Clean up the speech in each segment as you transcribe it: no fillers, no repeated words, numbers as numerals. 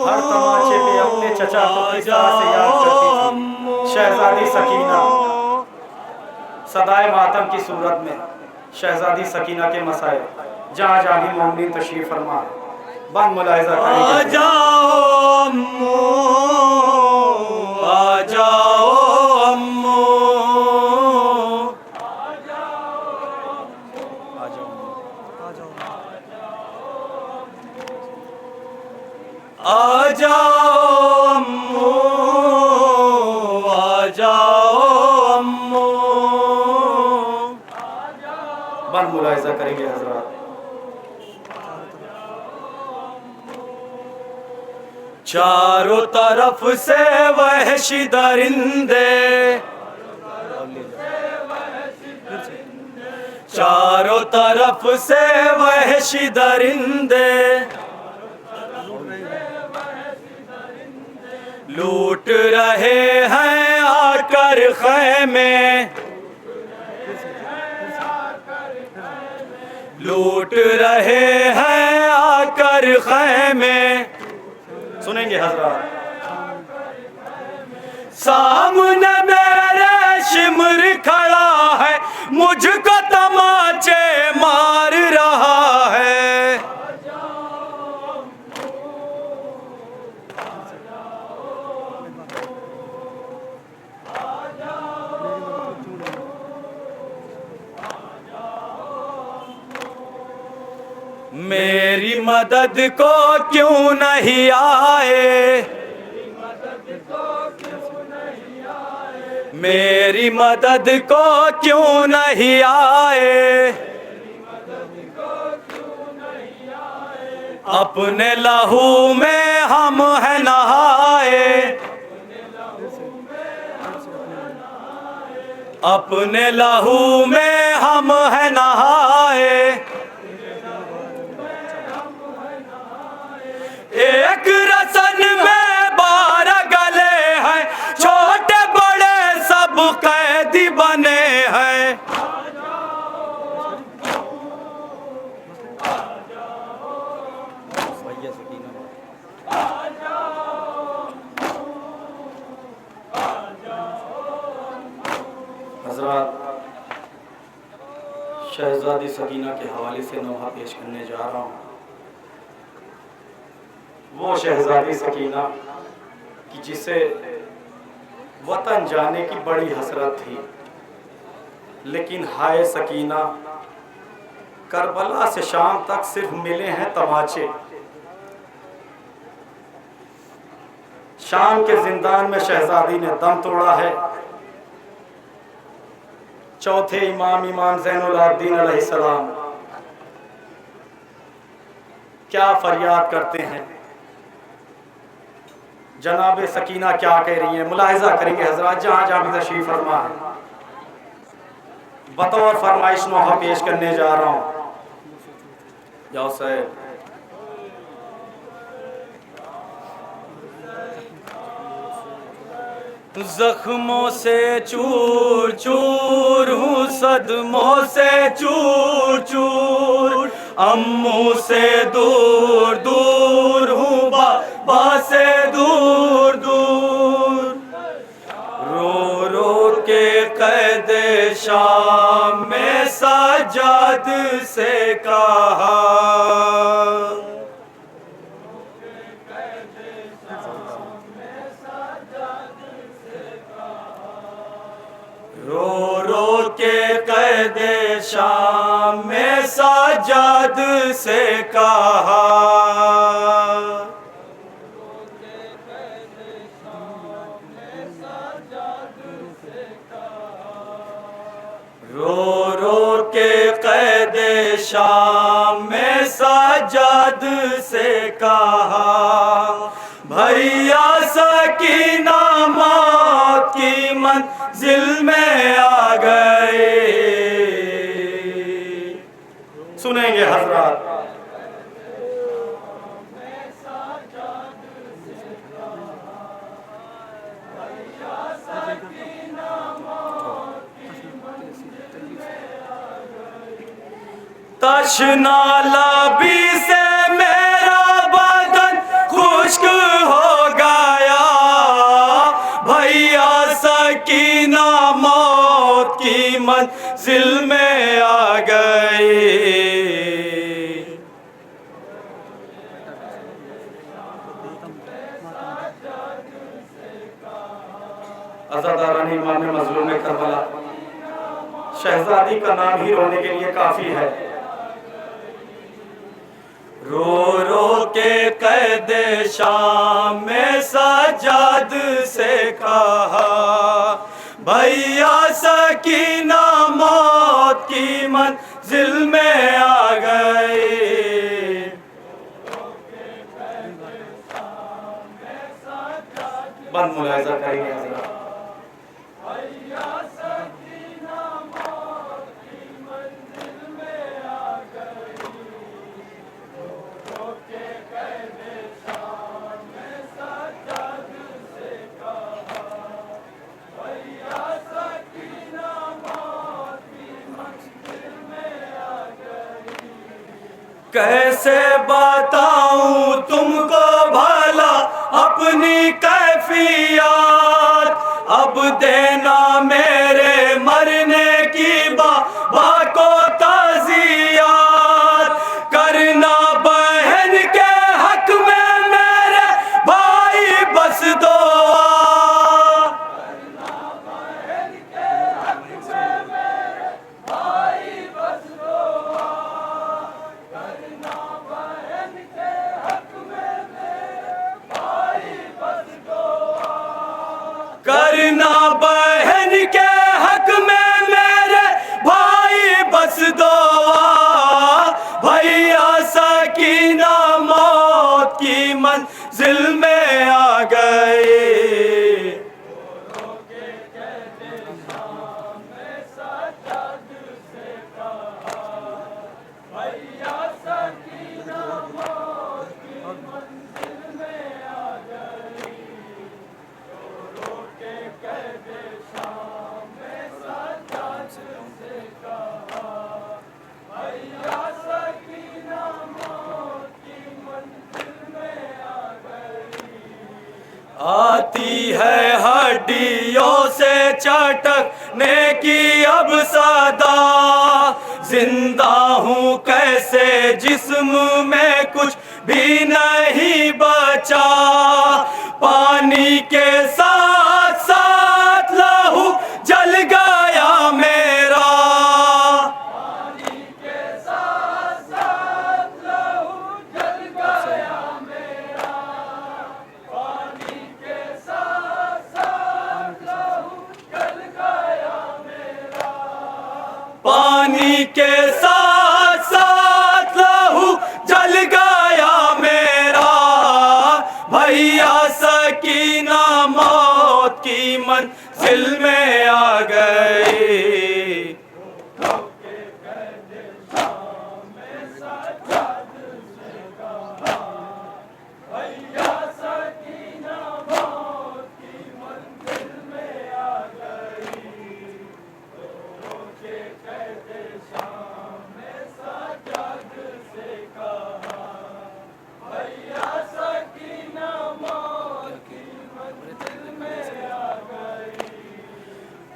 हर तमाचे पे अपने चचा को किस तरह से याद करती थी शहजादी सकीना। सदाए मातम की सूरत में शहजादी सकीना के मसाए जहाँ जहाँ भी मोमिन तशरीफ फरमा बंद मुलाहिजा करेंगे। आ जाओ अम्मो, आ जाओ अम्मो, आ जाओ अम्मो, आ जाओ अम्मो। बंद मुलाहिजा करेंगे हजरात। चारों तरफ से वहशी दरिंदे, चारों तरफ से वहशी दरिंदे लूट रहे हैं आकर खैमे, लूट रहे हैं आकर खैमे। सुनेंगे हजरात। सामने मेरे शिमर खड़ा है, मुझको तमाचे मार रहा है। मेरी मदद को क्यों नहीं आए, मेरी मदद को क्यों नहीं आए। अपने लहू में हम है नहाए, अपने लहू में हम है नहाए। एक रसन में 12 गले हैं, छोटे बड़े सब कैदी बने हैं। हजरात, शहजादी सकीना के हवाले से नोहा पेश करने जा रहा हूँ। वो शहजादी सकीना कि जिसे वतन जाने की बड़ी हसरत थी, लेकिन हाय सकीना, करबला से शाम तक सिर्फ मिले हैं तमाचे। शाम के जिंदान में शहजादी ने दम तोड़ा है। चौथे इमाम ज़ैनुल आबिदीन अलैहिस्सलाम क्या फरियाद करते हैं, जनाब सकीना क्या कह रही हैं, मुलाहिजा करेंगे हजरात। जहाँ जहाँ भी तशरीफ फरमा है, बतौर फरमाइश नोहा पेश करने जा रहा हूँ। जाओ साहब। जख्मों से चूर चूर हूँ, सदमों से चूर चूर, अम्मू से दूर दूर हूँ, बाबा से दूर दूर। रो रो के कैद शाम में सजाद से कहा, रो रो के कैद शाम में सजाद से कहा। रो रो के कैद शाम में सजाद से कहा, भैया सकीना मौत की मंजिल में आ गए। सुनेंगे हजरात। तशना लबी से मेरा बदन खुश्क मंजिल में आ गए। अज़ादारानी इमाम मज़लूम करबला, शहजादी का नाम ही रोने के लिए काफी है। रो रो के कैदे शाम में सजाद से कहा, भैया सकीना मौत की मंजिल में आ गए। बंद मुलाहिजा करेंगे हज़रात। कैसे बताऊं तुमको भला अपनी कैफियत, अब देना मेरे मरने की बाबा को ताज़ियत, करना बहन के हक में मेरे भाई बस दुआ। करना बहन के हक में मेरे भाई बस दुआ, भैया सकीना मौत की मंजिल में आ गए। आती है हड्डियों से चटकने की अब सदा, जिंदा हूँ कैसे जिस्म में कुछ भी नहीं बचा, पानी के साथ साथ लहू जल गया मेरा। पानी के साथ साथ लहू जल गया मेरा, भैया सकीना मौत की मंजिल में आ गए।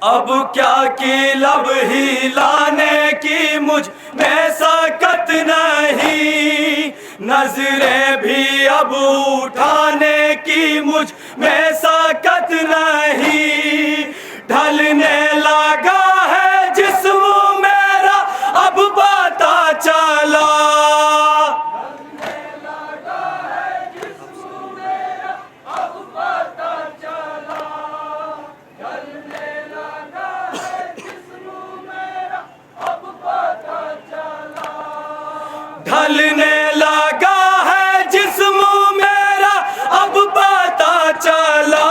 अब क्या की लब हिलाने की मुझ में सकत नहीं, नजरें भी अब उठाने की मुझ में सकत नहीं, ढलने लगा है जिस्म मेरा अब पता चला। ढलने लगा है जिस्म मेरा अब पता चला,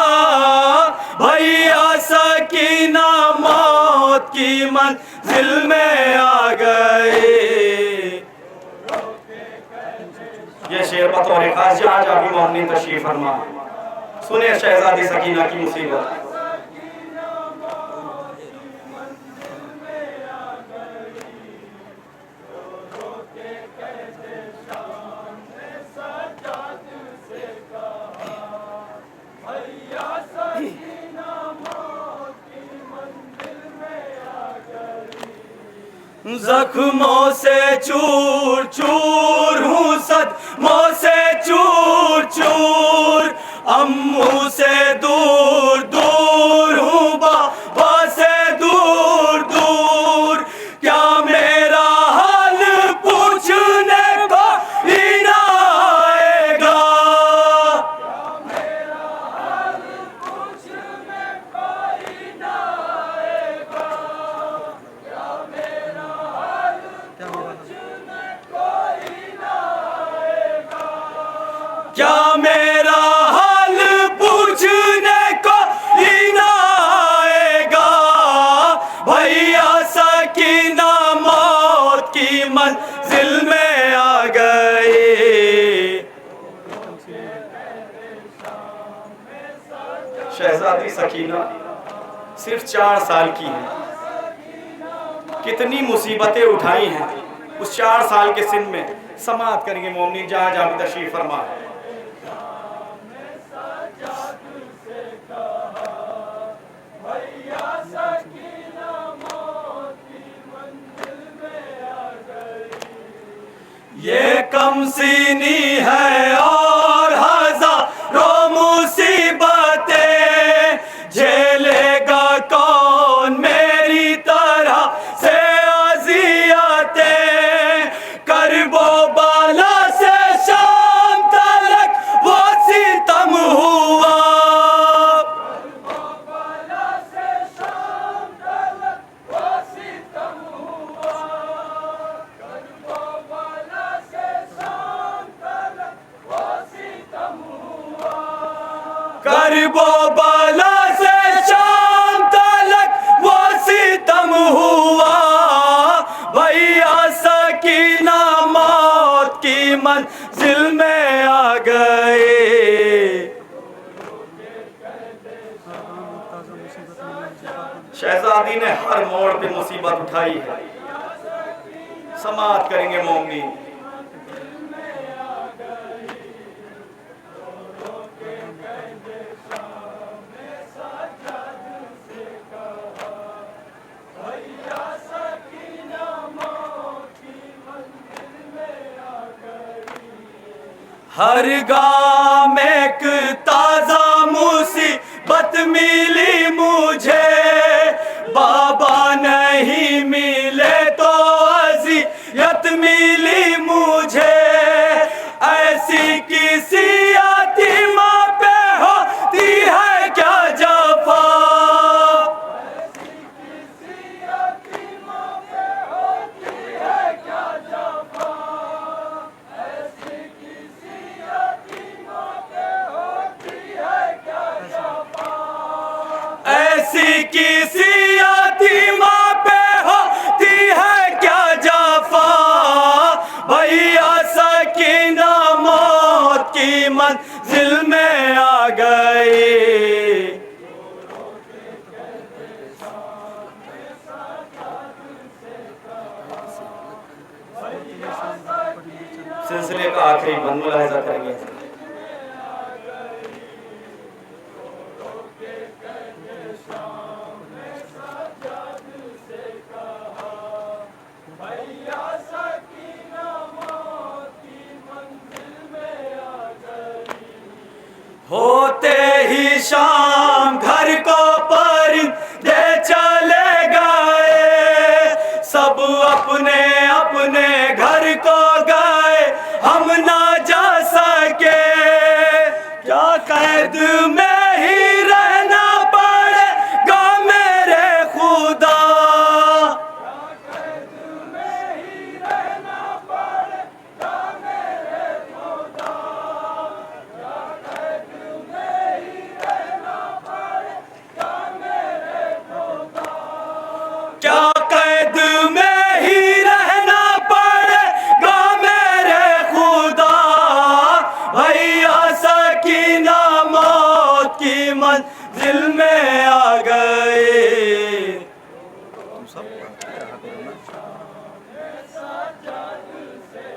भैया सकीना मौत की मंजिल में आ गए। ये शेर बतौर खास जहाँ जहाँ भी मौनी तशरीफ फरमा, सुने शहजादी सकीना की मुसीबत। जख्मों से चूर चूर हूँ, सदमों से चूर चूर, अम्मू से दूर दूर हूँ, बाबा से दूर दूर। क्या मेरा हाल पूछने को ही ना आएगा? क्या मेरा हाल पूछने को ही ना आएगा? भैया सकीना मौत की मंजिल में आ गई। शहजादी सकीना सिर्फ 4 साल की है। कितनी मुसीबतें उठाई हैं उस 4 साल के सिन में। समाअत करेंगे मोमिनीन जहाँ जहाँ भी तशरीफ फरमा है। ये कम सीनी है और हजारों मुसीबतें, झेलेगा कौन मेरी तरह से अज़ियतें? करबो बाला से शाम तलक वो सितम हुआ, करबो बाला से शाम तलक वो सितम हुआ। भैया सकीना मौत की मंजिल में आ गए। शहजादी ने हर मोड़ पे मुसीबत उठाई है। समाअत करेंगे मोमिनीन। हर गाँव में एक ताजा मुसीबत मिली मुझे, बाबा नहीं मिले तो अज़ियत मिली मुझे। ऐसी किसी यतीमा पे होती है क्या जफा? ऐसी किसी यतीमा पे होती है क्या जफा? भैया सकीना मौत की मंजिल में आ गई। सिलसिले का आखिरी बंद मुलाहिजा करेंगे। होते ही शाम घर को परिंदे चले गए, सब अपने अपने घर को गए, हम ना जा सके। क्या कैद में ही रहना पड़ेगा मेरे खुदा? क्या कैद में ही रहना पड़ेगा मेरे खुदा? भैया सकीना मौत की मंजिल में आ गए।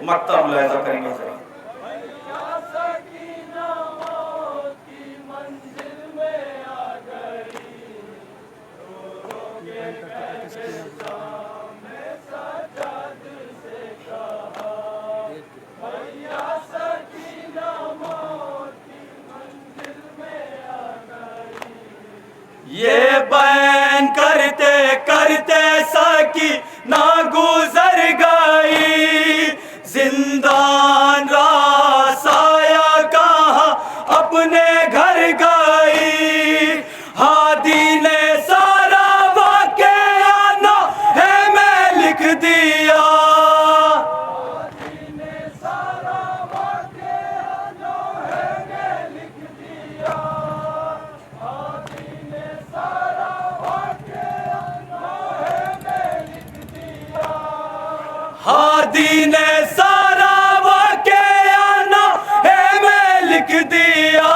मक्ता मुलाहिजा करेंगे। करते करते करते सकी ना गुजर गई, जिंदान रासाया कहाँ अपने घर गई। हादी ने सारा वाक़या नामे में लिख दिया, हादी ने सारा वाक़या नामे में लिख दिया।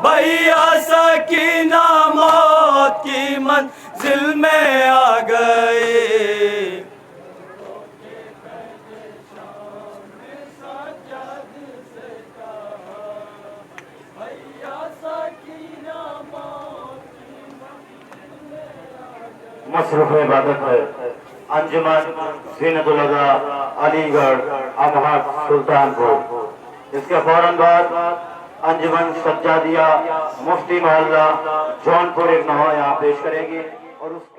भैया सकीना मौत की मंजिल में आ गए। मसरूफ़ इबादत है अंजुमन ज़ीनतुल अज़ा अलीगढ़ अमहर सुल्तानपुर। इसके फौरन बाद अंजुमन सज्जादिया मुफ्ती मोहल्ला जौनपुर एक नवा यहाँ पेश करेंगी और उसके